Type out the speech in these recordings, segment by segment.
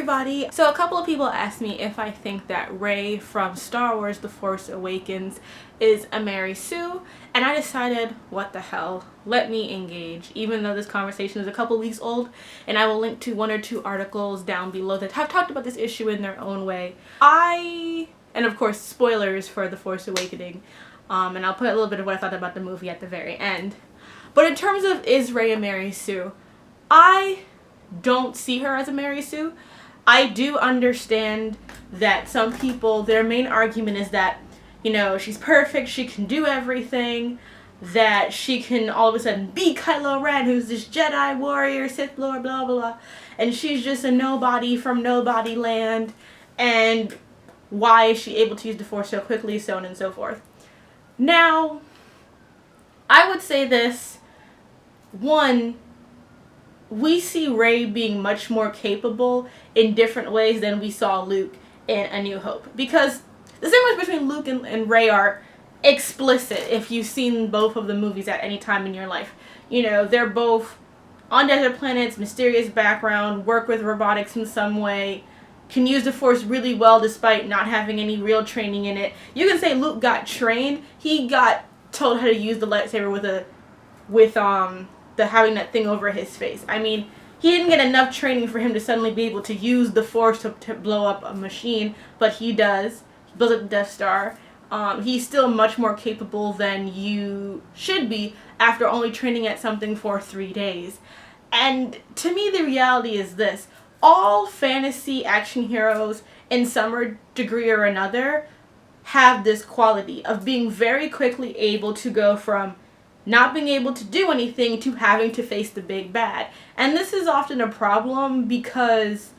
everybody! So a couple of people asked me if I think that Rey from Star Wars The Force Awakens is a Mary Sue, and I decided, what the hell, let me engage, even though this conversation is a couple weeks old, and I will link to 1 or 2 articles down below that have talked about this issue in their own way. And of course spoilers for The Force Awakening, and I'll put a little bit of what I thought about the movie at the very end. But in terms of is Rey a Mary Sue, I don't see her as a Mary Sue. I do understand that some people, their main argument is that, you know, she's perfect, she can do everything, that she can all of a sudden be Kylo Ren, who's this Jedi warrior, Sith Lord, blah blah, and she's just a nobody from nobody land, and why is she able to use the Force so quickly, so on and so forth. Now, I would say this. One, we see Rey being much more capable in different ways than we saw Luke in A New Hope. Because the difference between Luke and Rey are explicit if you've seen both of the movies at any time in your life. You know, they're both on desert planets, mysterious background, work with robotics in some way, can use the Force really well despite not having any real training in it. You can say Luke got trained. He got told how to use the lightsaber with having that thing over his face. I mean, he didn't get enough training for him to suddenly be able to use the Force to blow up a machine, but he does. He blows up the Death Star. He's still much more capable than you should be after only training at something for 3 days. And to me, the reality is this. All fantasy action heroes, in some degree or another, have this quality of being very quickly able to go from not being able to do anything to having to face the big bad. And this is often a problem because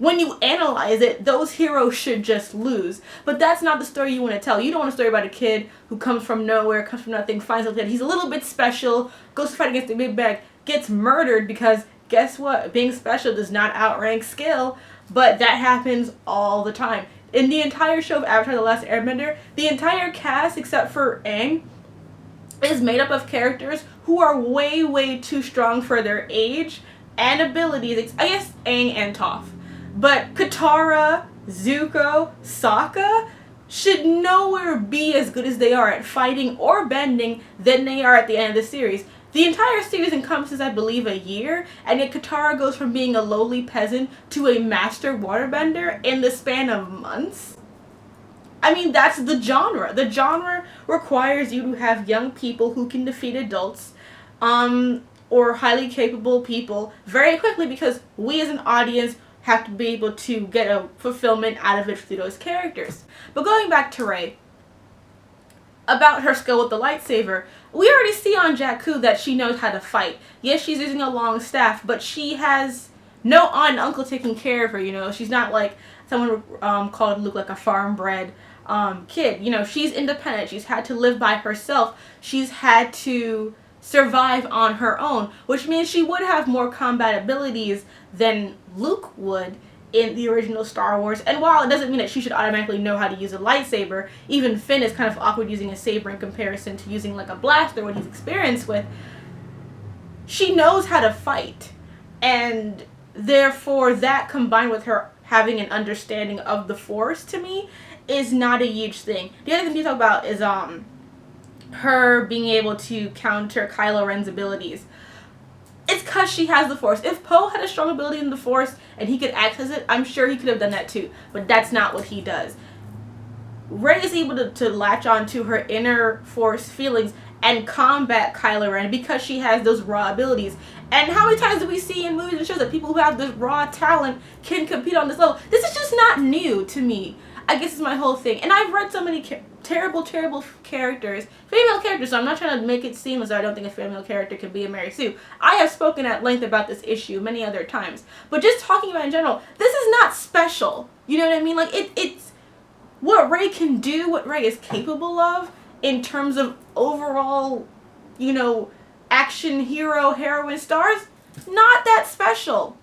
when you analyze it, those heroes should just lose. But that's not the story you want to tell. You don't want a story about a kid who comes from nowhere, comes from nothing, finds out that he's a little bit special, goes to fight against the big bad, gets murdered because guess what? Being special does not outrank skill, but that happens all the time. In the entire show of Avatar: The Last Airbender, the entire cast except for Aang is made up of characters who are way, way too strong for their age and abilities. I guess Aang and Toph. But Katara, Zuko, Sokka should nowhere be as good as they are at fighting or bending than they are at the end of the series. The entire series encompasses, I believe, a year, and yet Katara goes from being a lowly peasant to a master waterbender in the span of months. I mean, that's the genre. The genre requires you to have young people who can defeat adults, or highly capable people very quickly, because we as an audience have to be able to get a fulfillment out of it through those characters. But going back to Rey, about her skill with the lightsaber, we already see on Jakku that she knows how to fight. Yes, she's using a long staff, but she has no aunt and uncle taking care of her, you know. She's not like someone called Luke like a farm-bred kid. You know, she's independent. She's had to live by herself. She's had to survive on her own, which means she would have more combat abilities than Luke would in the original Star Wars. And while it doesn't mean that she should automatically know how to use a lightsaber, even Finn is kind of awkward using a saber in comparison to using like a blaster, what he's experienced with. She knows how to fight, and therefore that combined with her having an understanding of the Force, to me, is not a huge thing. The other thing you talk about is her being able to counter Kylo Ren's abilities. It's because she has the Force. If Poe had a strong ability in the Force and he could access it, I'm sure he could have done that too. But that's not what he does. Rey is able to latch on to her inner Force feelings and combat Kylo Ren because she has those raw abilities. And how many times do we see in movies and shows that people who have this raw talent can compete on this level? This is just not new to me. I guess it's my whole thing. And I've read so many terrible characters, female characters, so I'm not trying to make it seem as though I don't think a female character can be a Mary Sue. I have spoken at length about this issue many other times. But just talking about it in general, this is not special. You know what I mean? Like, it's what Rey can do, what Rey is capable of in terms of overall, you know, action hero, heroine stars, not that special.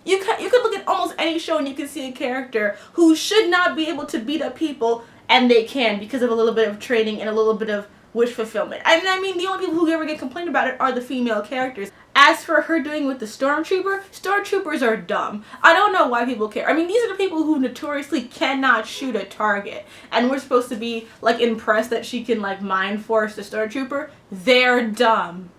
You could look at almost any show and you can see a character who should not be able to beat up people, and they can because of a little bit of training and a little bit of wish fulfillment. And I mean, the only people who ever get complained about it are the female characters. as for her doing with the stormtroopers are dumb. I don't know why people care. I mean, these are the people who notoriously cannot shoot a target, and we're supposed to be like impressed that she can like mind force the stormtrooper. They're dumb.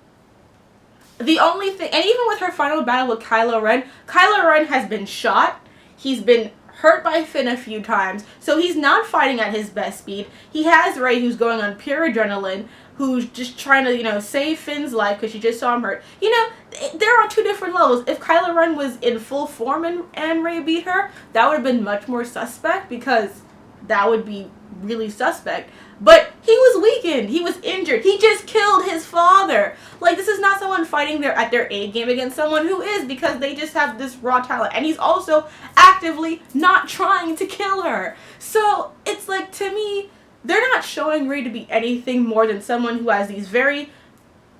The only thing, and even with her final battle with Kylo Ren has been shot. He's been hurt by Finn a few times, so he's not fighting at his best speed. He has Rey, who's going on pure adrenaline, who's just trying to, you know, save Finn's life because she just saw him hurt. You know, they're on two different levels. If Kylo Ren was in full form and Rey beat her, that would have been much more suspect, because that would be really suspect. But he was weakened. He was injured. He just killed his father. Like, this is not someone fighting at their A game against someone who is, because they just have this raw talent. And he's also actively not trying to kill her. So it's like, to me, they're not showing Rey to be anything more than someone who has these very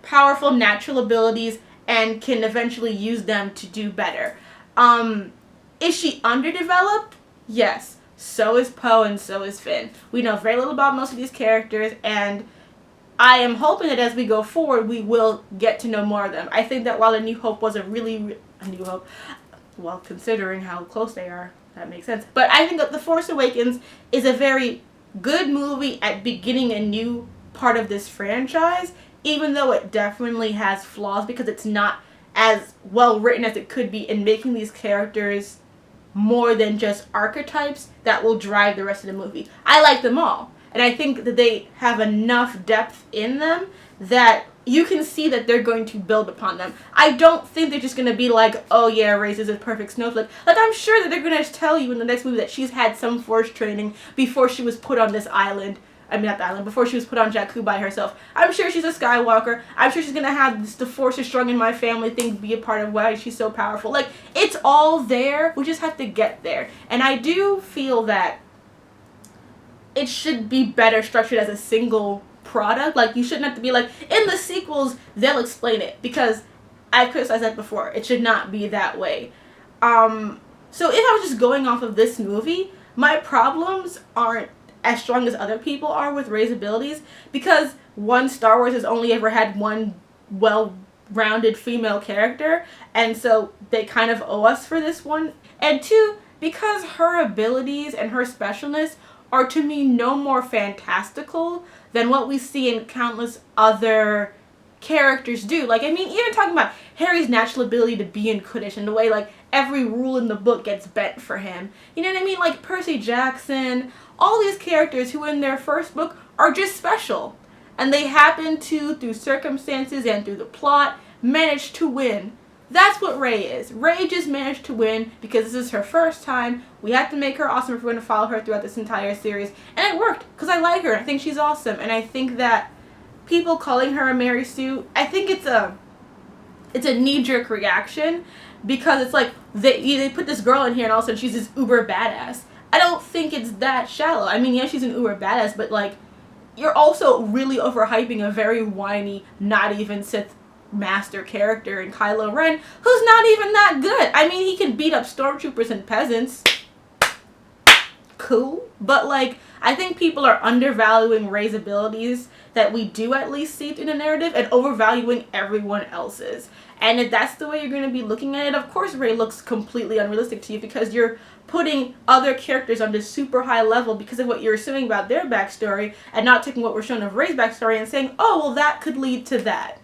powerful natural abilities and can eventually use them to do better. Is she underdeveloped? Yes. So is Poe and so is Finn. We know very little about most of these characters, and I am hoping that as we go forward, we will get to know more of them. I think that while A New Hope was a New Hope, well, considering how close they are, that makes sense. But I think that The Force Awakens is a very good movie at beginning a new part of this franchise, even though it definitely has flaws because it's not as well written as it could be in making these characters more than just archetypes that will drive the rest of the movie. I like them all, and I think that they have enough depth in them that you can see that they're going to build upon them. I don't think they're just going to be like, oh yeah, Rey's is a perfect snowflake. Like, I'm sure that they're going to tell you in the next movie that she's had some Force training before she was put on this island. I mean, not the island, before she was put on Jakku by herself. I'm sure she's a Skywalker. I'm sure she's going to have this, the Force is strong in my family thing be a part of why she's so powerful. Like, it's all there. We just have to get there. And I do feel that it should be better structured as a single product. Like, you shouldn't have to be like, in the sequels, they'll explain it. Because I've criticized that before. It should not be that way. So if I was just going off of this movie, my problems aren't as strong as other people are with Rey's abilities, because one, Star Wars has only ever had one well-rounded female character, and so they kind of owe us for this one. And two, because her abilities and her specialness are to me no more fantastical than what we see in countless other characters do. Like, I mean, even talking about Harry's natural ability to be in Quidditch and the way, like, every rule in the book gets bent for him. You know what I mean? Like, Percy Jackson, all these characters who in their first book are just special. And they happen to, through circumstances and through the plot, manage to win. That's what Rey is. Rey just managed to win because this is her first time. We have to make her awesome if we're going to follow her throughout this entire series. And it worked, because I like her. I think she's awesome. And I think that people calling her a Mary Sue, I think it's a knee-jerk reaction, because it's like they put this girl in here and all of a sudden she's this uber badass. I don't think it's that shallow. I mean, yeah, she's an uber badass, but like, you're also really overhyping a very whiny, not even Sith master character in Kylo Ren, who's not even that good. I mean, he can beat up stormtroopers and peasants. Cool. But like, I think people are undervaluing Rey's abilities that we do at least see in the narrative, and overvaluing everyone else's. And if that's the way you're going to be looking at it, of course Rey looks completely unrealistic to you, because you're putting other characters on this super high level because of what you're assuming about their backstory, and not taking what we're shown of Rey's backstory and saying, oh, well, that could lead to that.